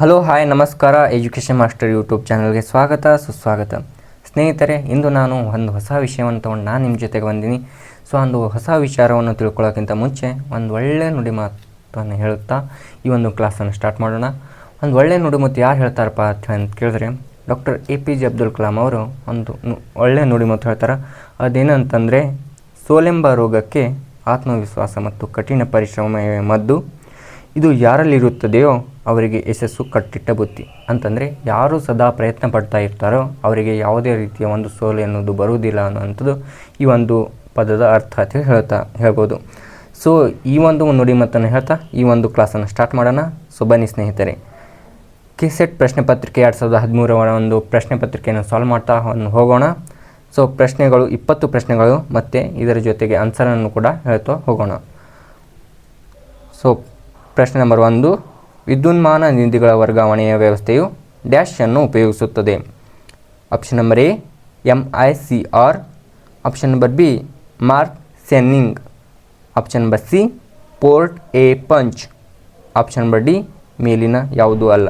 Hello hi ನಮಸ್ಕಾರ. Education master YouTube ಚಾನಲ್ಗೆ ಸ್ವಾಗತ ಸುಸ್ವಾಗತ. ಸ್ನೇಹಿತರೆ, ಇಂದು ನಾನು ಒಂದು ಹೊಸ ವಿಷಯವನ್ನು ತೊಗೊಂಡು ನಾನು ನಿಮ್ಮ ಜೊತೆಗೆ ಬಂದೀನಿ. ಒಂದು ಹೊಸ ವಿಚಾರವನ್ನು ತಿಳ್ಕೊಳ್ಳೋಕ್ಕಿಂತ ಮುಂಚೆ ಒಂದು ಒಳ್ಳೆಯ ನುಡಿಮಾತನ್ನು ಹೇಳುತ್ತಾ ಈ ಒಂದು ಕ್ಲಾಸನ್ನು ಸ್ಟಾರ್ಟ್ ಮಾಡೋಣ. ಒಂದು ಒಳ್ಳೆಯ ನುಡಿಮುತ್ತು ಯಾರು ಹೇಳ್ತಾರಪ್ಪ ಅಂತ ಕೇಳಿದ್ರೆ, ಡಾಕ್ಟರ್ APJ ಅಬ್ದುಲ್ ಕಲಾಂ ಅವರು ಒಂದು ಒಳ್ಳೆಯ ನುಡಿಮುತ್ತು ಹೇಳ್ತಾರೆ. ಅದೇನಂತಂದರೆ, ಸೋಲೆಂಬ ರೋಗಕ್ಕೆ ಆತ್ಮವಿಶ್ವಾಸ ಮತ್ತು ಕಠಿಣ ಪರಿಶ್ರಮವೇ ಮದ್ದು. ಇದು ಯಾರಲ್ಲಿರುತ್ತದೆಯೋ ಅವರಿಗೆ ಯಶಸ್ಸು ಕಟ್ಟಿಟ್ಟ ಬುತ್ತಿ. ಅಂತಂದರೆ ಯಾರು ಸದಾ ಪ್ರಯತ್ನ ಪಡ್ತಾ ಇರ್ತಾರೋ ಅವರಿಗೆ ಯಾವುದೇ ರೀತಿಯ ಒಂದು ಸೋಲು ಎನ್ನುವುದು ಬರುವುದಿಲ್ಲ ಅನ್ನೋಂಥದ್ದು ಈ ಒಂದು ಪದದ ಅರ್ಥ ಅಂತ ಹೇಳ್ಬೋದು. ಈ ಒಂದು ನುಡಿಮತ್ತನ್ನು ಹೇಳ್ತಾ ಈ ಒಂದು ಕ್ಲಾಸನ್ನು ಸ್ಟಾರ್ಟ್ ಮಾಡೋಣ. ಬನ್ನಿ ಸ್ನೇಹಿತರೆ, ಕೆಸೆಟ್ ಪ್ರಶ್ನೆ ಪತ್ರಿಕೆ 2013ರ ಒಂದು ಪ್ರಶ್ನೆ ಪತ್ರಿಕೆಯನ್ನು ಸಾಲ್ವ್ ಮಾಡ್ತಾ ಹೋಗೋಣ. ಪ್ರಶ್ನೆಗಳು 20 ಪ್ರಶ್ನೆಗಳು ಮತ್ತು ಇದರ ಜೊತೆಗೆ ಆನ್ಸರನ್ನು ಕೂಡ ಹೇಳ್ತಾ ಹೋಗೋಣ. ಪ್ರಶ್ನೆ ನಂಬರ್ 1, ವಿದ್ಯುನ್ಮಾನ ನಿಧಿಗಳ ವರ್ಗಾವಣೆಯ ವ್ಯವಸ್ಥೆಯು ಡ್ಯಾಶ್ ಅನ್ನು ಉಪಯೋಗಿಸುತ್ತದೆ. Option number A MICR, option number B mark sensing, option number C port a punch, option number D ಮೇಲಿನ ಯಾವುದೂ ಅಲ್ಲ.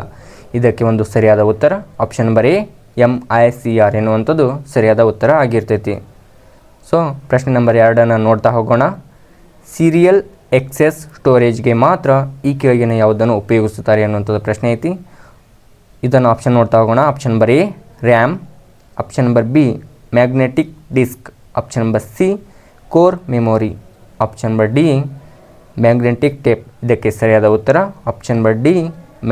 ಇದಕ್ಕೆ ಒಂದು ಸರಿಯಾದ ಉತ್ತರ ಆಪ್ಷನ್ ನಂಬರ್ A MICR ಎನ್ನುವಂಥದ್ದು ಸರಿಯಾದ ಉತ್ತರ ಆಗಿರ್ತೈತಿ. ಪ್ರಶ್ನೆ ನಂಬರ್ 2 ನೋಡ್ತಾ ಹೋಗೋಣ. ಸೀರಿಯಲ್ ಎಕ್ಸೆಸ್ ಸ್ಟೋರೇಜ್ಗೆ ಮಾತ್ರ ಈ ಕೆಳಗಿನ ಯಾವುದನ್ನು ಉಪಯೋಗಿಸುತ್ತಾರೆ ಅನ್ನುವಂಥದ್ದು ಪ್ರಶ್ನೆ ಐತಿ. ಇದನ್ನು ಆಪ್ಷನ್ ನೋಡ್ತಾ ಹೋಗೋಣ. Option number A RAM, option number B magnetic disc, option number C core memory, option number D magnetic tape. ಇದಕ್ಕೆ ಸರಿಯಾದ ಉತ್ತರ option number D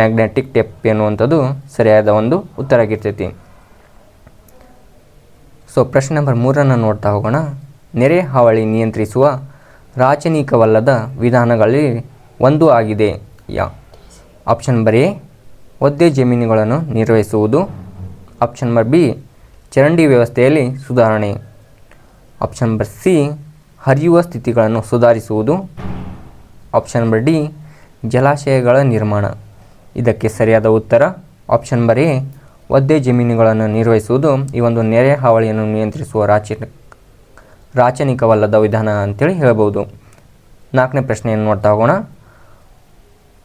magnetic tape ಎನ್ನುವಂಥದ್ದು ಸರಿಯಾದ ಒಂದು ಉತ್ತರ ಆಗಿರ್ತೈತಿ. ಪ್ರಶ್ನೆ ನಂಬರ್ 3 ನೋಡ್ತಾ ಹೋಗೋಣ. ನೆರೆ ಹಾವಳಿ ನಿಯಂತ್ರಿಸುವ ರಾಚನಿಕವಲ್ಲದ ವಿಧಾನಗಳಲ್ಲಿ ಒಂದು ಆಗಿದೆ. ಆಪ್ಷನ್ ನಂಬರ್ A ಒದ್ದೆ ಜಮೀನುಗಳನ್ನು ನಿರ್ವಹಿಸುವುದು, ಆಪ್ಷನ್ ನಂಬರ್ B ಚರಂಡಿ ವ್ಯವಸ್ಥೆಯಲ್ಲಿ ಸುಧಾರಣೆ, ಆಪ್ಷನ್ ನಂಬರ್ C ಹರಿಯುವ ಸ್ಥಿತಿಗಳನ್ನು ಸುಧಾರಿಸುವುದು, ಆಪ್ಷನ್ ನಂಬರ್ D ಜಲಾಶಯಗಳ ನಿರ್ಮಾಣ. ಇದಕ್ಕೆ ಸರಿಯಾದ ಉತ್ತರ ಆಪ್ಷನ್ ನಂಬರ್ A ಒದ್ದೆ ಜಮೀನುಗಳನ್ನು ನಿರ್ವಹಿಸುವುದು ಈ ಒಂದು ನೆರೆ ಹಾವಳಿಯನ್ನು ನಿಯಂತ್ರಿಸುವ ರಾಚನಿಕವಲ್ಲದ ವಿಧಾನ ಅಂತೇಳಿ ಹೇಳ್ಬೋದು. 4ನೇ ಪ್ರಶ್ನೆಯನ್ನು ನೋಡ್ತಾ ಹೋಗೋಣ.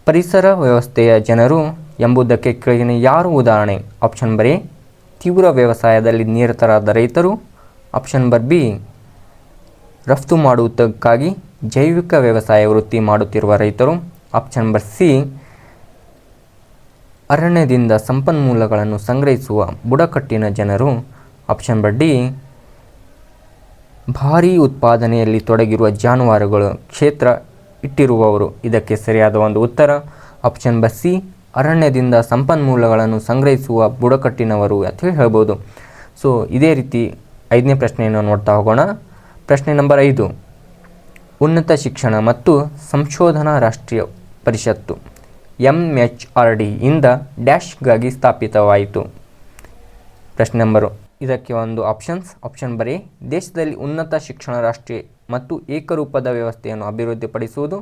ಪರಿಸರ ವ್ಯವಸ್ಥೆಯ ಜನರು ಎಂಬುದಕ್ಕೆ ಕೆಳಗಿನ ಯಾರು ಉದಾಹರಣೆ. ಆಪ್ಷನ್ ನಂಬರ್ A ತೀವ್ರ ವ್ಯವಸಾಯದಲ್ಲಿ ನಿರತರಾದ ರೈತರು, ಆಪ್ಷನ್ ನಂಬರ್ B ರಫ್ತು ಮಾಡುವುದಕ್ಕಾಗಿ ಜೈವಿಕ ವ್ಯವಸಾಯ ವೃತ್ತಿ ಮಾಡುತ್ತಿರುವ ರೈತರು, ಆಪ್ಷನ್ ನಂಬರ್ C ಅರಣ್ಯದಿಂದ ಸಂಪನ್ಮೂಲಗಳನ್ನು ಸಂಗ್ರಹಿಸುವ ಬುಡಕಟ್ಟಿನ ಜನರು, ಆಪ್ಷನ್ ನಂಬರ್ D ಭಾರೀ ಉತ್ಪಾದನೆಯಲ್ಲಿ ತೊಡಗಿರುವ ಜಾನುವಾರುಗಳು ಕ್ಷೇತ್ರ ಇಟ್ಟಿರುವವರು. ಇದಕ್ಕೆ ಸರಿಯಾದ ಒಂದು ಉತ್ತರ ಆಪ್ಷನ್ ನಂಬರ್ C ಅರಣ್ಯದಿಂದ ಸಂಪನ್ಮೂಲಗಳನ್ನು ಸಂಗ್ರಹಿಸುವ ಬುಡಕಟ್ಟಿನವರು ಅಂತ ಹೇಳ್ಬೋದು. ಇದೇ ರೀತಿ 5ನೇ ಪ್ರಶ್ನೆಯನ್ನು ನೋಡ್ತಾ ಹೋಗೋಣ. ಪ್ರಶ್ನೆ ನಂಬರ್ 5, ಉನ್ನತ ಶಿಕ್ಷಣ ಮತ್ತು ಸಂಶೋಧನಾ ರಾಷ್ಟ್ರೀಯ ಪರಿಷತ್ತು MHRD ಇಂದ ಡ್ಯಾಶ್ಗಾಗಿ ಸ್ಥಾಪಿತವಾಯಿತು. ಪ್ರಶ್ನೆ ನಂಬರು ಇದಕ್ಕೆ ಒಂದು ಆಪ್ಷನ್ಸ್. ಆಪ್ಷನ್ ನಂಬರ್ A ದೇಶದಲ್ಲಿ ಉನ್ನತ ಶಿಕ್ಷಣ ರಾಷ್ಟ್ರೀಯ ಮತ್ತು ಏಕರೂಪದ ವ್ಯವಸ್ಥೆಯನ್ನು ಅಭಿವೃದ್ಧಿಪಡಿಸುವುದು,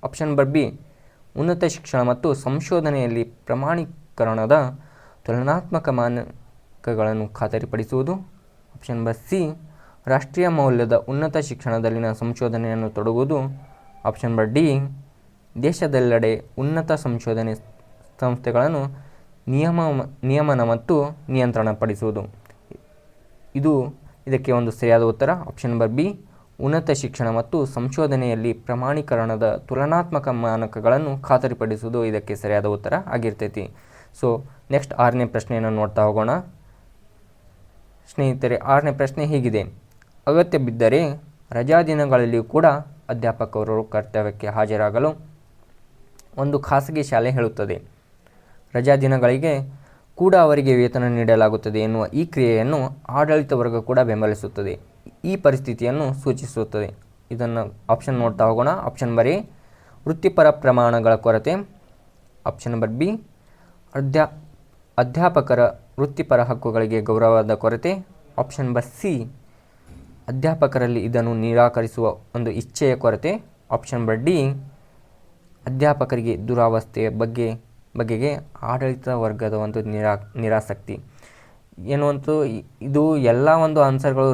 ಆಪ್ಷನ್ ನಂಬರ್ B ಉನ್ನತ ಶಿಕ್ಷಣ ಮತ್ತು ಸಂಶೋಧನೆಯಲ್ಲಿ ಪ್ರಮಾಣೀಕರಣದ ತುಲನಾತ್ಮಕ ಮಾನಕಗಳನ್ನು ಖಾತರಿಪಡಿಸುವುದು, ಆಪ್ಷನ್ ನಂಬರ್ C ರಾಷ್ಟ್ರೀಯ ಮೌಲ್ಯದ ಉನ್ನತ ಶಿಕ್ಷಣದಲ್ಲಿನ ಸಂಶೋಧನೆಯನ್ನು ತೊಡಗುವುದು, ಆಪ್ಷನ್ ನಂಬರ್ D ದೇಶದೆಲ್ಲೆಡೆ ಉನ್ನತ ಸಂಶೋಧನೆ ಸಂಸ್ಥೆಗಳನ್ನು ನಿಯಮನ ಮತ್ತು ನಿಯಂತ್ರಣ ಪಡಿಸುವುದು. ಇದಕ್ಕೆ ಒಂದು ಸರಿಯಾದ ಉತ್ತರ ಆಪ್ಷನ್ ನಂಬರ್ B ಉನ್ನತ ಶಿಕ್ಷಣ ಮತ್ತು ಸಂಶೋಧನೆಯಲ್ಲಿ ಪ್ರಮಾಣೀಕರಣದ ತುಲನಾತ್ಮಕ ಮಾನಕಗಳನ್ನು ಖಾತರಿಪಡಿಸುವುದು ಇದಕ್ಕೆ ಸರಿಯಾದ ಉತ್ತರ ಆಗಿರ್ತೈತಿ. ನೆಕ್ಸ್ಟ್ 6ನೇ ಪ್ರಶ್ನೆಯನ್ನು ನೋಡ್ತಾ ಹೋಗೋಣ. ಸ್ನೇಹಿತರೆ, 6ನೇ ಪ್ರಶ್ನೆ ಹೀಗಿದೆ. ಅಗತ್ಯ ಬಿದ್ದರೆ ರಜಾ ದಿನಗಳಲ್ಲಿಯೂ ಕೂಡ ಅಧ್ಯಾಪಕರು ಕರ್ತವ್ಯಕ್ಕೆ ಹಾಜರಾಗಲು ಒಂದು ಖಾಸಗಿ ಶಾಲೆ ಹೇಳುತ್ತದೆ. ರಜಾ ದಿನಗಳಿಗೆ ಕೂಡ ಅವರಿಗೆ ವೇತನ ನೀಡಲಾಗುತ್ತದೆ ಎನ್ನುವ ಈ ಕ್ರಿಯೆಯನ್ನು ಆಡಳಿತ ವರ್ಗ ಕೂಡ ಬೆಂಬಲಿಸುತ್ತದೆ. ಈ ಪರಿಸ್ಥಿತಿಯನ್ನು ಸೂಚಿಸುತ್ತದೆ. ಇದನ್ನು ಆಪ್ಷನ್ ನೋಡ್ತಾ ಹೋಗೋಣ. ಆಪ್ಷನ್ ನಂಬರ್ A ವೃತ್ತಿಪರ ಪ್ರಮಾಣಗಳ ಕೊರತೆ, ಆಪ್ಷನ್ ನಂಬರ್ B ಅಧ್ಯಾಪಕರ ವೃತ್ತಿಪರ ಹಕ್ಕುಗಳಿಗೆ ಗೌರವದ ಕೊರತೆ, ಆಪ್ಷನ್ ನಂಬರ್ C ಅಧ್ಯಾಪಕರಲ್ಲಿ ಇದನ್ನು ನಿರಾಕರಿಸುವ ಒಂದು ಇಚ್ಛೆಯ ಕೊರತೆ, ಆಪ್ಷನ್ ನಂಬರ್ D ಅಧ್ಯಾಪಕರಿಗೆ ದುರಾವಸ್ಥೆಯ ಬಗೆಗೆ ಆಡಳಿತ ವರ್ಗದ ಒಂದು ನಿರಾಸಕ್ತಿ ಎನ್ನುವಂಥ ಇದು ಎಲ್ಲ ಒಂದು ಆನ್ಸರ್ಗಳು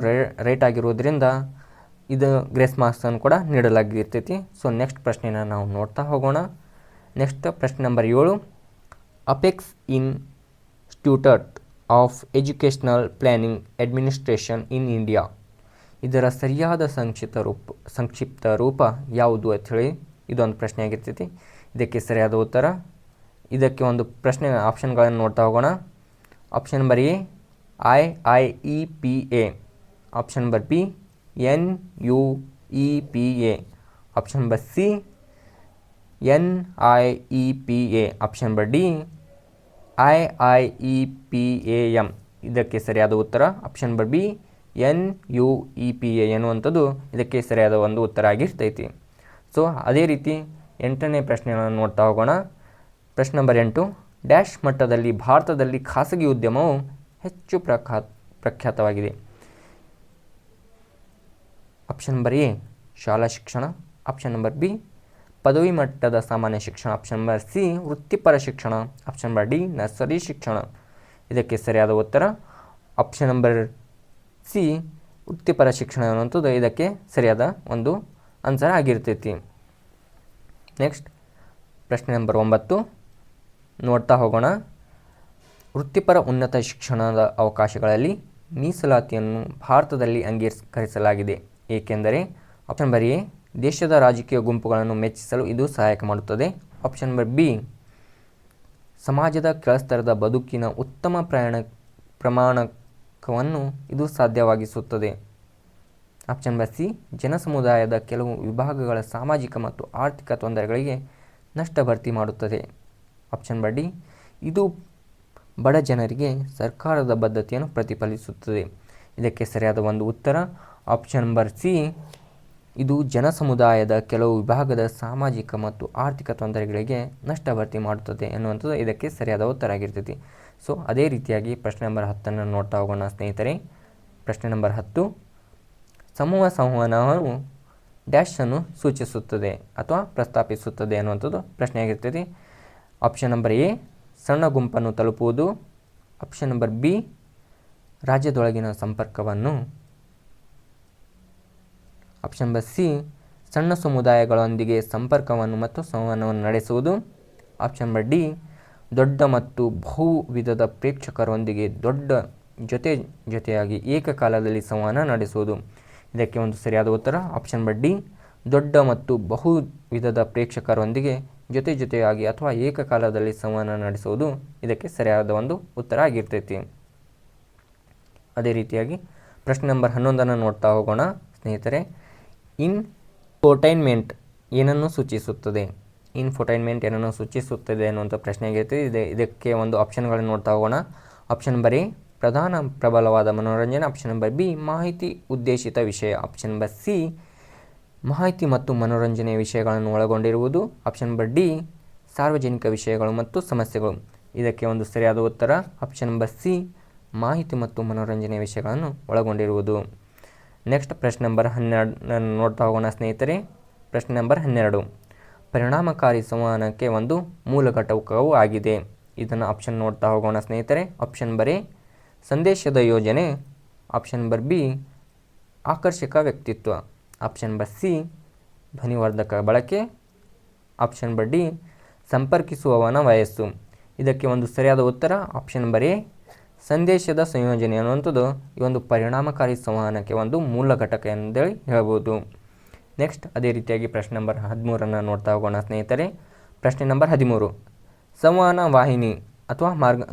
ರೈಟ್ ಆಗಿರೋದ್ರಿಂದ ಇದು ಗ್ರೇಸ್ ಮಾರ್ಕ್ಸನ್ನು ಕೂಡ ನೀಡಲಾಗಿರ್ತೈತಿ. ನೆಕ್ಸ್ಟ್ ಪ್ರಶ್ನೆನ ನಾವು ನೋಡ್ತಾ ಹೋಗೋಣ. ನೆಕ್ಸ್ಟ್ ಪ್ರಶ್ನೆ number 7, apex institute of educational planning administration in India. ಇದರ ಸರಿಯಾದ ಸಂಕ್ಷಿಪ್ತ ರೂಪ ಯಾವುದು ಅಂಥೇಳಿ ಇದೊಂದು ಪ್ರಶ್ನೆ ಆಗಿರ್ತೈತಿ. ಇದಕ್ಕೆ ಸರಿಯಾದ ಉತ್ತರ, ಇದಕ್ಕೆ ಒಂದು ಪ್ರಶ್ನೆ ಆಪ್ಷನ್ಗಳನ್ನು ನೋಡ್ತಾ ಹೋಗೋಣ. Option number A IIEPA, option number B NUEPA, option number C NIEPA, option number D IIEPAM. ಇದಕ್ಕೆ ಸರಿಯಾದ ಉತ್ತರ ಆಪ್ಷನ್ ನಂಬರ್ ಬಿ NUEPA ಎನ್ನುವಂಥದ್ದು ಇದಕ್ಕೆ ಸರಿಯಾದ ಒಂದು ಉತ್ತರ ಆಗಿರ್ತೈತಿ. ಸೊ ಅದೇ ರೀತಿ 8ನೇ ಪ್ರಶ್ನೆಗಳನ್ನು ನೋಡ್ತಾ ಹೋಗೋಣ. ಪ್ರಶ್ನೆ ನಂಬರ್ 8, ಡ್ಯಾಶ್ ಮಟ್ಟದಲ್ಲಿ ಭಾರತದಲ್ಲಿ ಖಾಸಗಿ ಉದ್ಯಮವು ಹೆಚ್ಚು ಪ್ರಖ್ಯಾತವಾಗಿದೆ. ಆಪ್ಷನ್ ನಂಬರ್ ಎ ಶಾಲಾ ಶಿಕ್ಷಣ, ಆಪ್ಷನ್ ನಂಬರ್ ಬಿ ಪದವಿ ಮಟ್ಟದ ಸಾಮಾನ್ಯ ಶಿಕ್ಷಣ, ಆಪ್ಷನ್ ನಂಬರ್ ಸಿ ವೃತ್ತಿಪರ ಶಿಕ್ಷಣ, ಆಪ್ಷನ್ ನಂಬರ್ ಡಿ ನರ್ಸರಿ ಶಿಕ್ಷಣ. ಇದಕ್ಕೆ ಸರಿಯಾದ ಉತ್ತರ ಆಪ್ಷನ್ ನಂಬರ್ ಸಿ ವೃತ್ತಿಪರ ಶಿಕ್ಷಣ ಅನ್ನುವಂಥದ್ದು ಇದಕ್ಕೆ ಸರಿಯಾದ ಒಂದು ಆನ್ಸರ್ ಆಗಿರ್ತೈತಿ. ನೆಕ್ಸ್ಟ್ ಪ್ರಶ್ನೆ ನಂಬರ್ 9 ನೋಡ್ತಾ ಹೋಗೋಣ. ವೃತ್ತಿಪರ ಉನ್ನತ ಶಿಕ್ಷಣದ ಅವಕಾಶಗಳಲ್ಲಿ ಮೀಸಲಾತಿಯನ್ನು ಭಾರತದಲ್ಲಿ ಅಂಗೀಕರಿಸಲಾಗಿದೆ ಏಕೆಂದರೆ ಆಪ್ಷನ್ ನಂಬರ್ ಎ ದೇಶದ ರಾಜಕೀಯ ಗುಂಪುಗಳನ್ನು ಮೆಚ್ಚಿಸಲು ಇದು ಸಹಾಯಕ ಮಾಡುತ್ತದೆ, ಆಪ್ಷನ್ ನಂಬರ್ ಬಿ ಸಮಾಜದ ಕೆಳಸ್ತರದ ಬದುಕಿನ ಉತ್ತಮ ಪ್ರಮಾಣಕವನ್ನು ಇದು ಸಾಧ್ಯವಾಗಿಸುತ್ತದೆ, ಆಪ್ಷನ್ ನಂಬರ್ ಸಿ ಜನಸಮುದಾಯದ ಕೆಲವು ವಿಭಾಗಗಳ ಸಾಮಾಜಿಕ ಮತ್ತು ಆರ್ಥಿಕ ತೊಂದರೆಗಳಿಗೆ ನಷ್ಟ ಭರ್ತಿ ಮಾಡುತ್ತದೆ, ಆಪ್ಷನ್ ನಂಬರ್ ಡಿ ಇದು ಬಡ ಜನರಿಗೆ ಸರ್ಕಾರದ ಬದ್ಧತೆಯನ್ನು ಪ್ರತಿಫಲಿಸುತ್ತದೆ. ಇದಕ್ಕೆ ಸರಿಯಾದ ಒಂದು ಉತ್ತರ ಆಪ್ಷನ್ ನಂಬರ್ ಸಿ ಇದು ಜನಸಮುದಾಯದ ಕೆಲವು ವಿಭಾಗದ ಸಾಮಾಜಿಕ ಮತ್ತು ಆರ್ಥಿಕ ತೊಂದರೆಗಳಿಗೆ ನಷ್ಟ ಭರ್ತಿ ಮಾಡುತ್ತದೆ ಎನ್ನುವಂಥದ್ದು ಇದಕ್ಕೆ ಸರಿಯಾದ ಉತ್ತರ ಆಗಿರ್ತೈತಿ. ಸೊ ಅದೇ ರೀತಿಯಾಗಿ ಪ್ರಶ್ನೆ ನಂಬರ್ 10 ನೋಡ್ತಾ ಹೋಗೋಣ ಸ್ನೇಹಿತರೆ. ಪ್ರಶ್ನೆ ನಂಬರ್ 10, ಸಮೂಹ ಸಂವಹನವು ಡ್ಯಾಶನ್ನು ಸೂಚಿಸುತ್ತದೆ ಅಥವಾ ಪ್ರಸ್ತಾಪಿಸುತ್ತದೆ ಅನ್ನುವಂಥದ್ದು ಪ್ರಶ್ನೆ ಆಗಿರ್ತೈತಿ. ಆಪ್ಷನ್ ನಂಬರ್ ಎ ಸಣ್ಣ ಗುಂಪನ್ನು ತಲುಪುವುದು, ಆಪ್ಷನ್ ನಂಬರ್ ಬಿ ರಾಜ್ಯದೊಳಗಿನ ಸಂಪರ್ಕವನ್ನು, ಆಪ್ಷನ್ ನಂಬರ್ ಸಿ ಸಣ್ಣ ಸಮುದಾಯಗಳೊಂದಿಗೆ ಸಂಪರ್ಕವನ್ನು ಮತ್ತು ಸಂವಹನವನ್ನು ನಡೆಸುವುದು, ಆಪ್ಷನ್ ನಂಬರ್ ಡಿ ದೊಡ್ಡ ಮತ್ತು ಬಹು ವಿಧದ ಪ್ರೇಕ್ಷಕರೊಂದಿಗೆ ಜೊತೆಯಾಗಿ ಏಕಕಾಲದಲ್ಲಿ ಸಂವಹನ ನಡೆಸುವುದು. ಇದಕ್ಕೆ ಒಂದು ಸರಿಯಾದ ಉತ್ತರ ಆಪ್ಷನ್ ನಂಬರ್ ಡಿ ದೊಡ್ಡ ಮತ್ತು ಬಹು ವಿಧದ ಪ್ರೇಕ್ಷಕರೊಂದಿಗೆ ಜೊತೆಯಾಗಿ ಅಥವಾ ಏಕಕಾಲದಲ್ಲಿ ಸಂವಹನ ನಡೆಸುವುದು ಇದಕ್ಕೆ ಸರಿಯಾದ ಒಂದು ಉತ್ತರ ಆಗಿರ್ತೈತಿ. ಅದೇ ರೀತಿಯಾಗಿ ಪ್ರಶ್ನೆ ನಂಬರ್ 11 ನೋಡ್ತಾ ಹೋಗೋಣ ಸ್ನೇಹಿತರೆ. ಇನ್ಫೋಟೈನ್ಮೆಂಟ್ ಏನನ್ನು ಸೂಚಿಸುತ್ತದೆ? ಇನ್ಫೋಟೈನ್ಮೆಂಟ್ ಏನನ್ನು ಸೂಚಿಸುತ್ತದೆ ಅನ್ನುವಂಥ ಪ್ರಶ್ನೆ ಆಗಿರ್ತದೆ. ಇದಕ್ಕೆ ಒಂದು ಆಪ್ಷನ್ಗಳನ್ನು ನೋಡ್ತಾ ಹೋಗೋಣ. ಆಪ್ಷನ್ ನಂಬರ್ ಎ ಪ್ರಧಾನ ಪ್ರಬಲವಾದ ಮನೋರಂಜನೆ, ಆಪ್ಷನ್ ನಂಬರ್ ಬಿ ಮಾಹಿತಿ ಉದ್ದೇಶಿತ ವಿಷಯ, ಆಪ್ಷನ್ ನಂಬರ್ ಸಿ ಮಾಹಿತಿ ಮತ್ತು ಮನೋರಂಜನೆಯ ವಿಷಯಗಳನ್ನು ಒಳಗೊಂಡಿರುವುದು, ಆಪ್ಷನ್ ನಂಬರ್ ಡಿ ಸಾರ್ವಜನಿಕ ವಿಷಯಗಳು ಮತ್ತು ಸಮಸ್ಯೆಗಳು. ಇದಕ್ಕೆ ಒಂದು ಸರಿಯಾದ ಉತ್ತರ ಆಪ್ಷನ್ ನಂಬರ್ ಸಿ ಮಾಹಿತಿ ಮತ್ತು ಮನೋರಂಜನೆಯ ವಿಷಯಗಳನ್ನು ಒಳಗೊಂಡಿರುವುದು. ನೆಕ್ಸ್ಟ್ ಪ್ರಶ್ನೆ ನಂಬರ್ 12 ನೋಡ್ತಾ ಹೋಗೋಣ ಸ್ನೇಹಿತರೆ. ಪ್ರಶ್ನೆ ನಂಬರ್ 12 ಪರಿಣಾಮಕಾರಿ ಸಂವಹನಕ್ಕೆ ಒಂದು ಮೂಲ ಘಟಕವೂ ಆಗಿದೆ. ಇದನ್ನು ಆಪ್ಷನ್ ನೋಡ್ತಾ ಹೋಗೋಣ ಸ್ನೇಹಿತರೆ. ಆಪ್ಷನ್ ನಂಬರ್ ಎ ಸಂದೇಶದ ಯೋಜನೆ, ಆಪ್ಷನ್ ನಂಬರ್ ಬಿ ಆಕರ್ಷಕ ವ್ಯಕ್ತಿತ್ವ, ಆಪ್ಷನ್ ನಂಬರ್ ಸಿ ಧ್ವನಿವರ್ಧಕ ಬಳಕೆ, ಆಪ್ಷನ್ ನಂಬರ್ ಡಿ ಸಂಪರ್ಕಿಸುವವನ ವಯಸ್ಸು. ಇದಕ್ಕೆ ಒಂದು ಸರಿಯಾದ ಉತ್ತರ ಆಪ್ಷನ್ ನಂಬರ್ ಎ ಸಂದೇಶದ ಸಂಯೋಜನೆ ಅನ್ನುವಂಥದ್ದು ಈ ಒಂದು ಪರಿಣಾಮಕಾರಿ ಸಂವಹನಕ್ಕೆ ಒಂದು ಮೂಲ ಘಟಕ ಎಂದೇಳಿ ಹೇಳ್ಬೋದು. ನೆಕ್ಸ್ಟ್ ಅದೇ ರೀತಿಯಾಗಿ ಪ್ರಶ್ನೆ ನಂಬರ್ 13 ನೋಡ್ತಾ ಹೋಗೋಣ ಸ್ನೇಹಿತರೆ. ಪ್ರಶ್ನೆ ನಂಬರ್ 13 ಸಂವಹನ ವಾಹಿನಿ ಅಥವಾ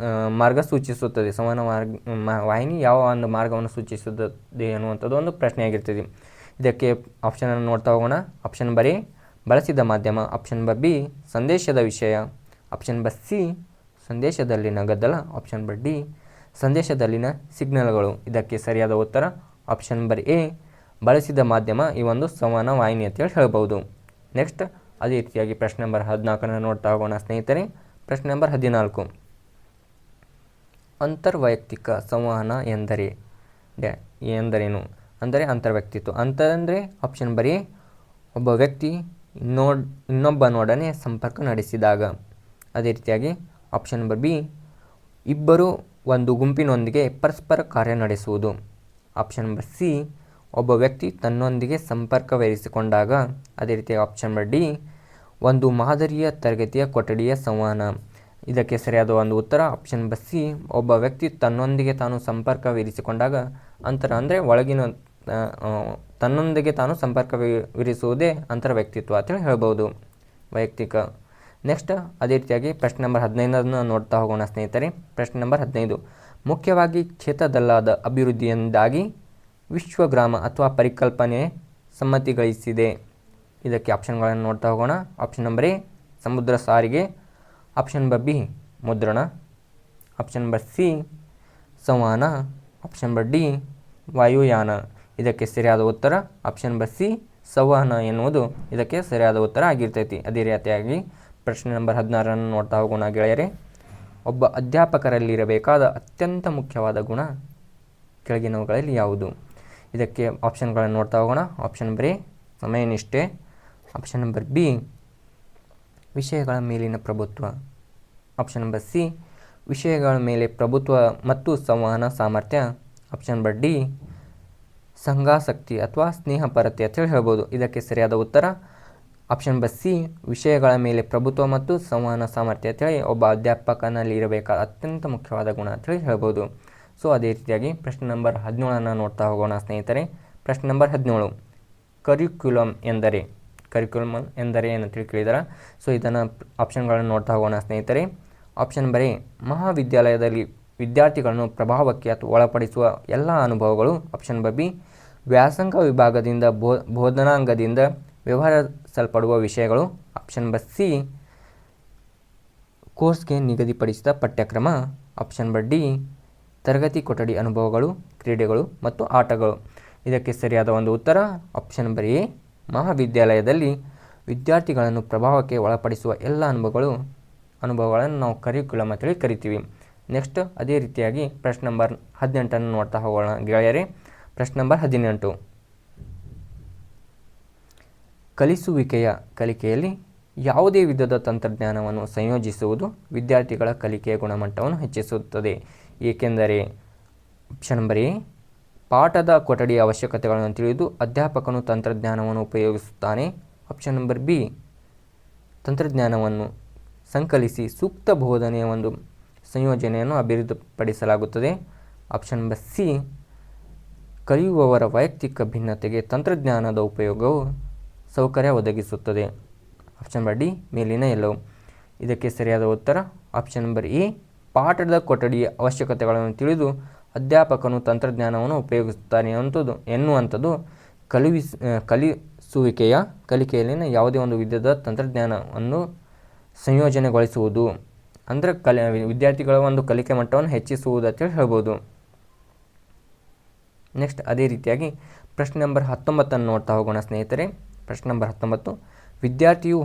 ಮಾರ್ಗ ಸೂಚಿಸುತ್ತದೆ. ಸಂವಹನ ವಾಹಿನಿ ಯಾವ ಒಂದು ಮಾರ್ಗವನ್ನು ಸೂಚಿಸುತ್ತದೆ ಅನ್ನುವಂಥದ್ದು ಒಂದು ಪ್ರಶ್ನೆ ಆಗಿರ್ತದೆ. ಇದಕ್ಕೆ ಆಪ್ಷನನ್ನು ನೋಡ್ತಾ ಹೋಗೋಣ. ಆಪ್ಷನ್ ನಂಬರ್ ಎ ಬಳಸಿದ ಮಾಧ್ಯಮ, ಆಪ್ಷನ್ ನಂಬರ್ ಬಿ ಸಂದೇಶದ ವಿಷಯ, ಆಪ್ಷನ್ ನಂಬರ್ ಸಿ ಸಂದೇಶದಲ್ಲಿನ ಗದ್ದಲ, ಆಪ್ಷನ್ ನಂಬರ್ ಡಿ ಸಂದೇಶದಲ್ಲಿನ ಸಿಗ್ನಲ್ಗಳು. ಇದಕ್ಕೆ ಸರಿಯಾದ ಉತ್ತರ ಆಪ್ಷನ್ ನಂಬರ್ ಎ ಬಳಸಿದ ಮಾಧ್ಯಮ ಈ ಒಂದು ಸಂವಹನ ವಾಹಿನಿ ಅಂತೇಳಿ ಹೇಳ್ಬೋದು. ನೆಕ್ಸ್ಟ್ ಅದೇ ರೀತಿಯಾಗಿ ಪ್ರಶ್ನೆ ನಂಬರ್ 14 ನೋಡ್ತಾ ಹೋಗೋಣ ಸ್ನೇಹಿತರೆ. ಪ್ರಶ್ನೆ ನಂಬರ್ 14 ಅಂತರ್ವೈಯಕ್ತಿಕ ಸಂವಹನ ಎಂದರೇನು? ಅಂದರೆ ಅಂತರ್ವ್ಯಕ್ತಿತ್ವ ಅಂತಂದರೆ ಆಪ್ಷನ್ ನಂಬರ್ ಎ ಒಬ್ಬ ವ್ಯಕ್ತಿ ಇನ್ನೊಬ್ಬನೊಡನೆ ಸಂಪರ್ಕ ನಡೆಸಿದಾಗ. ಅದೇ ರೀತಿಯಾಗಿ ಆಪ್ಷನ್ ನಂಬರ್ ಬಿ ಇಬ್ಬರು ಒಂದು ಗುಂಪಿನೊಂದಿಗೆ ಪರಸ್ಪರ ಕಾರ್ಯ ನಡೆಸುವುದು. ಆಪ್ಷನ್ ನಂಬರ್ ಸಿ ಒಬ್ಬ ವ್ಯಕ್ತಿ ತನ್ನೊಂದಿಗೆ ಸಂಪರ್ಕವಿರಿಸಿಕೊಂಡಾಗ. ಅದೇ ರೀತಿ ಆಪ್ಷನ್ ನಂಬರ್ ಡಿ ಒಂದು ಮಾದರಿಯ ತರಗತಿಯ ಕೊಠಡಿಯ ಸಂವಹನ. ಇದಕ್ಕೆ ಸರಿಯಾದ ಒಂದು ಉತ್ತರ ಆಪ್ಷನ್ ಬ ಸಿ. ಒಬ್ಬ ವ್ಯಕ್ತಿ ತನ್ನೊಂದಿಗೆ ತಾನು ಸಂಪರ್ಕವಿರಿಸಿಕೊಂಡಾಗ ಅಂದರೆ ಒಳಗಿನ ತನ್ನೊಂದಿಗೆ ತಾನು ಸಂಪರ್ಕವಿರಿಸುವುದೇ ಅಂತರ ವ್ಯಕ್ತಿತ್ವ ಅಂತೇಳಿ ಹೇಳ್ಬೋದು, ವೈಯಕ್ತಿಕ. ನೆಕ್ಸ್ಟ್ ಅದೇ ರೀತಿಯಾಗಿ ಪ್ರಶ್ನೆ ನಂಬರ್ 15 ನೋಡ್ತಾ ಹೋಗೋಣ ಸ್ನೇಹಿತರೆ. ಪ್ರಶ್ನೆ ನಂಬರ್ 15, ಮುಖ್ಯವಾಗಿ ಕ್ಷೇತ್ರದಲ್ಲಾದ ಅಭಿವೃದ್ಧಿಯಿಂದಾಗಿ ವಿಶ್ವಗ್ರಾಮ ಅಥವಾ ಪರಿಕಲ್ಪನೆ ಸಮ್ಮತಿಗಳಿಸಿದೆ. ಇದಕ್ಕೆ ಆಪ್ಷನ್ಗಳನ್ನು ನೋಡ್ತಾ ಹೋಗೋಣ. ಆಪ್ಷನ್ ನಂಬರ್ ಎ ಸಮುದ್ರ ಸಾರಿಗೆ, ಆಪ್ಷನ್ ನಂಬರ್ ಬಿ ಮುದ್ರಣ, ಆಪ್ಷನ್ ನಂಬರ್ ಸಿ ಸಂವಹನ, ಆಪ್ಷನ್ ನಂಬರ್ ಡಿ ವಾಯುಯಾನ. ಇದಕ್ಕೆ ಸರಿಯಾದ ಉತ್ತರ ಆಪ್ಷನ್ ನಂಬರ್ ಸಿ ಸಂವಹನ ಎನ್ನುವುದು ಇದಕ್ಕೆ ಸರಿಯಾದ ಉತ್ತರ ಆಗಿರ್ತೈತಿ. ಅದೇ ರೀತಿಯಾಗಿ ಪ್ರಶ್ನೆ ನಂಬರ್ 16 ನೋಡ್ತಾ ಹೋಗೋಣ ಗೆಳೆಯರೆ. ಒಬ್ಬ ಅಧ್ಯಾಪಕರಲ್ಲಿರಬೇಕಾದ ಅತ್ಯಂತ ಮುಖ್ಯವಾದ ಗುಣ ಕೆಳಗಿನವುಗಳಲ್ಲಿ ಯಾವುದು? ಇದಕ್ಕೆ ಆಪ್ಷನ್ಗಳನ್ನು ನೋಡ್ತಾ ಹೋಗೋಣ. ಆಪ್ಷನ್ ನಂಬರ್ ಎ ಸಮಯನಿಷ್ಠೆ, ಆಪ್ಷನ್ ನಂಬರ್ ಬಿ ವಿಷಯಗಳ ಮೇಲಿನ ಪ್ರಭುತ್ವ, ಆಪ್ಷನ್ ನಂಬರ್ ಸಿ ವಿಷಯಗಳ ಮೇಲೆ ಪ್ರಭುತ್ವ ಮತ್ತು ಸಂವಹನ ಸಾಮರ್ಥ್ಯ, ಆಪ್ಷನ್ ನಂಬರ್ ಡಿ ಸಂಘಾಸಕ್ತಿ ಅಥವಾ ಸ್ನೇಹಪರತೆ ಅಂತ ಹೇಳ್ಬೋದು. ಇದಕ್ಕೆ ಸರಿಯಾದ ಉತ್ತರ ಆಪ್ಷನ್ ನಂಬರ್ ಸಿ ವಿಷಯಗಳ ಮೇಲೆ ಪ್ರಭುತ್ವ ಮತ್ತು ಸಂವಹನ ಸಾಮರ್ಥ್ಯ ಅಂತೇಳಿ ಒಬ್ಬ ಅಧ್ಯಾಪಕನಲ್ಲಿ ಇರಬೇಕಾದ ಅತ್ಯಂತ ಮುಖ್ಯವಾದ ಗುಣ ಅಂತೇಳಿ ಹೇಳ್ಬೋದು. ಸೊ ಅದೇ ರೀತಿಯಾಗಿ ಪ್ರಶ್ನೆ ನಂಬರ್ 17 ನೋಡ್ತಾ ಹೋಗೋಣ ಸ್ನೇಹಿತರೆ. ಪ್ರಶ್ನೆ ನಂಬರ್ 17, ಕರಿಕ್ಯುಲಮ್ ಎಂದರೆ ಏನಂತೇಳಿ ಕೇಳಿದಾರೆ. ಸೊ ಇದನ್ನು ಆಪ್ಷನ್ಗಳನ್ನು ನೋಡ್ತಾ ಹೋಗೋಣ ಸ್ನೇಹಿತರೆ. ಆಪ್ಷನ್ ನಂಬರ್ ಎ ಮಹಾವಿದ್ಯಾಲಯದಲ್ಲಿ ವಿದ್ಯಾರ್ಥಿಗಳನ್ನು ಪ್ರಭಾವಕ್ಕೆ ಒಳಪಡಿಸುವ ಎಲ್ಲ ಅನುಭವಗಳು, ಆಪ್ಷನ್ ನಂಬರ್ ಬಿ ವ್ಯಾಸಂಗ ವಿಭಾಗದಿಂದ ಬೋಧನಾಂಗದಿಂದ ವ್ಯವಹರಿಸಲ್ಪಡುವ ವಿಷಯಗಳು, ಆಪ್ಷನ್ ನಂಬರ್ ಸಿ ಕೋರ್ಸ್ಗೆ ನಿಗದಿಪಡಿಸಿದ ಪಠ್ಯಕ್ರಮ, ಆಪ್ಷನ್ ನಂಬರ್ ಡಿ ತರಗತಿ ಕೊಠಡಿ ಅನುಭವಗಳು, ಕ್ರೀಡೆಗಳು ಮತ್ತು ಆಟಗಳು. ಇದಕ್ಕೆ ಸರಿಯಾದ ಒಂದು ಉತ್ತರ ಆಪ್ಷನ್ ನಂಬರ್ ಎ ಮಹಾವಿದ್ಯಾಲಯದಲ್ಲಿ ವಿದ್ಯಾರ್ಥಿಗಳನ್ನು ಪ್ರಭಾವಕ್ಕೆ ಒಳಪಡಿಸುವ ಎಲ್ಲ ಅನುಭವಗಳನ್ನು ನಾವು ಕರಿಕ್ಯುಲಮ್ ಅಂತೇಳಿ ಕರಿತೀವಿ. ನೆಕ್ಸ್ಟ್ ಅದೇ ರೀತಿಯಾಗಿ ಪ್ರಶ್ನೆ ನಂಬರ್ 18 ನೋಡ್ತಾ ಹೋಗೋಣ ಗೆಳೆಯರೆ. ಪ್ರಶ್ನೆ ನಂಬರ್ 18, ಕಲಿಕೆಯಲ್ಲಿ ಯಾವುದೇ ವಿಧದ ತಂತ್ರಜ್ಞಾನವನ್ನು ಸಂಯೋಜಿಸುವುದು ವಿದ್ಯಾರ್ಥಿಗಳ ಕಲಿಕೆಯ ಗುಣಮಟ್ಟವನ್ನು ಹೆಚ್ಚಿಸುತ್ತದೆ, ಏಕೆಂದರೆ ಆಪ್ಷನ್ ನಂಬರ್ ಎ ಪಾಠದ ಕೊಠಡಿಯ ಅವಶ್ಯಕತೆಗಳನ್ನು ತಿಳಿದು ಅಧ್ಯಾಪಕನು ತಂತ್ರಜ್ಞಾನವನ್ನು ಉಪಯೋಗಿಸುತ್ತಾನೆ, ಆಪ್ಷನ್ ನಂಬರ್ ಬಿ ತಂತ್ರಜ್ಞಾನವನ್ನು ಸಂಕಲಿಸಿ ಸೂಕ್ತ ಬೋಧನೆಯ ಒಂದು ಸಂಯೋಜನೆಯನ್ನು ಅಭಿವೃದ್ಧಿಪಡಿಸಲಾಗುತ್ತದೆ, ಆಪ್ಷನ್ ನಂಬರ್ ಸಿ ಕಲಿಯುವವರ ವೈಯಕ್ತಿಕ ಭಿನ್ನತೆಗೆ ತಂತ್ರಜ್ಞಾನದ ಉಪಯೋಗವು ಸೌಕರ್ಯ ಒದಗಿಸುತ್ತದೆ, ಆಪ್ಷನ್ ನಂಬರ್ ಡಿ ಮೇಲಿನ ಎಲ್ಲವೂ. ಇದಕ್ಕೆ ಸರಿಯಾದ ಉತ್ತರ ಆಪ್ಷನ್ ನಂಬರ್ ಎ ಪಾಠದ ಕೊಠಡಿಯ ಅವಶ್ಯಕತೆಗಳನ್ನು ತಿಳಿದು ಅಧ್ಯಾಪಕನು ತಂತ್ರಜ್ಞಾನವನ್ನು ಉಪಯೋಗಿಸುತ್ತಾನೆ ಎನ್ನುವಂಥದ್ದು ಕಲಿಕೆಯಲ್ಲಿನ ಯಾವುದೇ ಒಂದು ವಿಧದ ತಂತ್ರಜ್ಞಾನವನ್ನು ಸಂಯೋಜನೆಗೊಳಿಸುವುದು, ಅಂದರೆ ವಿದ್ಯಾರ್ಥಿಗಳ ಒಂದು ಕಲಿಕೆ ಮಟ್ಟವನ್ನು ಹೆಚ್ಚಿಸುವುದು ಅಂತೇಳಿ ಹೇಳ್ಬೋದು. ನೆಕ್ಸ್ಟ್ ಅದೇ ರೀತಿಯಾಗಿ ಪ್ರಶ್ನೆ ನಂಬರ್ 19 ನೋಡ್ತಾ ಹೋಗೋಣ ಸ್ನೇಹಿತರೆ. ಪ್ರಶ್ನೆ ನಂಬರ್ 19, ವಿದ್ಯಾರ್ಥಿಯು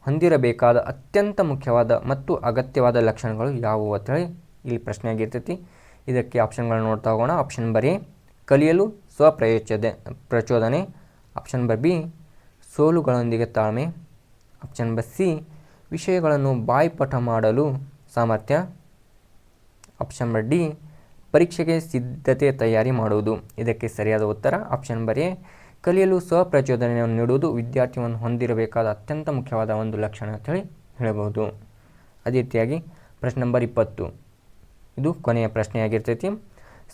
ಹೊಂದಿರಬೇಕಾದ ಅತ್ಯಂತ ಮುಖ್ಯವಾದ ಮತ್ತು ಅಗತ್ಯವಾದ ಲಕ್ಷಣಗಳು ಯಾವುವು ಅಂತೇಳಿ ಇಲ್ಲಿ ಪ್ರಶ್ನೆ ಆಗಿರ್ತೈತಿ. ಇದಕ್ಕೆ ಆಪ್ಷನ್ಗಳನ್ನು ನೋಡ್ತಾ ಹೋಗೋಣ. ಆಪ್ಷನ್ ನಂಬರ್ ಎ ಕಲಿಯಲು ಪ್ರಚೋದನೆ, ಆಪ್ಷನ್ ನಂಬರ್ ಬಿ ಸೋಲುಗಳೊಂದಿಗೆ ತಾಳ್ಮೆ, ಆಪ್ಷನ್ ನಂಬರ್ ಸಿ ವಿಷಯಗಳನ್ನು ಬಾಯ್ಪಾಠ ಮಾಡಲು ಸಾಮರ್ಥ್ಯ, ಆಪ್ಷನ್ ನಂಬರ್ ಡಿ ಪರೀಕ್ಷೆಗೆ ಸಿದ್ಧತೆ ತಯಾರಿ ಮಾಡುವುದು. ಇದಕ್ಕೆ ಸರಿಯಾದ ಉತ್ತರ ಆಪ್ಷನ್ ನಂಬರ್ ಎ ಕಲಿಯಲು ಸ್ವಪ್ರಚೋದನೆಯನ್ನು ನೀಡುವುದು ವಿದ್ಯಾರ್ಥಿಯನ್ನು ಹೊಂದಿರಬೇಕಾದ ಅತ್ಯಂತ ಮುಖ್ಯವಾದ ಒಂದು ಲಕ್ಷಣ ಅಂತೇಳಿ ಹೇಳಬಹುದು. ಅದೇ ರೀತಿಯಾಗಿ ಪ್ರಶ್ನೆ ನಂಬರ್ 20, ಇದು ಕೊನೆಯ ಪ್ರಶ್ನೆಯಾಗಿರ್ತೈತಿ.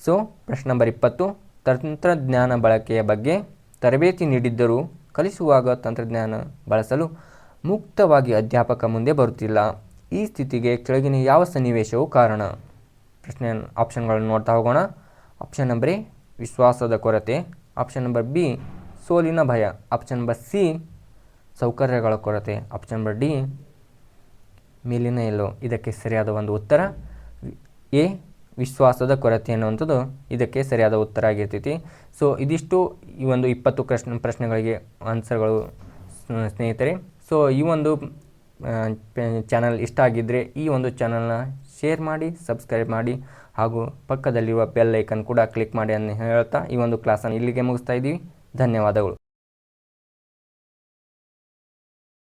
ಸೊ ಪ್ರಶ್ನೆ ನಂಬರ್ 20, ತಂತ್ರಜ್ಞಾನ ಬಳಕೆಯ ಬಗ್ಗೆ ತರಬೇತಿ ನೀಡಿದ್ದರೂ ಕಲಿಸುವಾಗ ತಂತ್ರಜ್ಞಾನ ಬಳಸಲು ಮುಕ್ತವಾಗಿ ಅಧ್ಯಾಪಕ ಮುಂದೆ ಬರುತ್ತಿಲ್ಲ. ಈ ಸ್ಥಿತಿಗೆ ಕೆಳಗಿನ ಯಾವ ಸನ್ನಿವೇಶವು ಕಾರಣ? ಪ್ರಶ್ನೆ ಆಪ್ಷನ್ಗಳನ್ನು ನೋಡ್ತಾ ಹೋಗೋಣ. ಆಪ್ಷನ್ ನಂಬರ್ ಎ ವಿಶ್ವಾಸದ ಕೊರತೆ, ಆಪ್ಷನ್ ನಂಬರ್ ಬಿ ಸೋಲಿನ ಭಯ, ಆಪ್ಷನ್ ನಂಬರ್ ಸಿ ಸೌಕರ್ಯಗಳ ಕೊರತೆ, ಆಪ್ಷನ್ ನಂಬರ್ ಡಿ ಮೇಲಿನ ಎಲ್ಲೋ. ಇದಕ್ಕೆ ಸರಿಯಾದ ಒಂದು ಉತ್ತರ ಎ ವಿಶ್ವಾಸದ ಕೊರತೆ ಅನ್ನುವಂಥದ್ದು ಇದಕ್ಕೆ ಸರಿಯಾದ ಉತ್ತರ ಆಗಿರ್ತೈತಿ. ಸೊ ಇದಿಷ್ಟು ಈ ಒಂದು 20 ಪ್ರಶ್ನೆಗಳಿಗೆ ಆನ್ಸರ್ಗಳು ಸ್ನೇಹಿತರೆ. ಸೊ ಈ ಒಂದು ಚಾನಲ್ ಇಷ್ಟ ಆಗಿದ್ದರೆ ಈ ಒಂದು ಚಾನಲ್ನ ಶೇರ್ ಮಾಡಿ, ಸಬ್ಸ್ಕ್ರೈಬ್ ಮಾಡಿ ಹಾಗೂ ಪಕ್ಕದಲ್ಲಿರುವ ಬೆಲ್ ಐಕನ್ ಕೂಡ ಕ್ಲಿಕ್ ಮಾಡಿ ಅಂತ ಹೇಳ್ತಾ ಈ ಒಂದು ಕ್ಲಾಸನ್ನು ಇಲ್ಲಿಗೆ ಮುಗಿಸ್ತಾ ಇದ್ದೀವಿ. ಧನ್ಯವಾದಗಳು.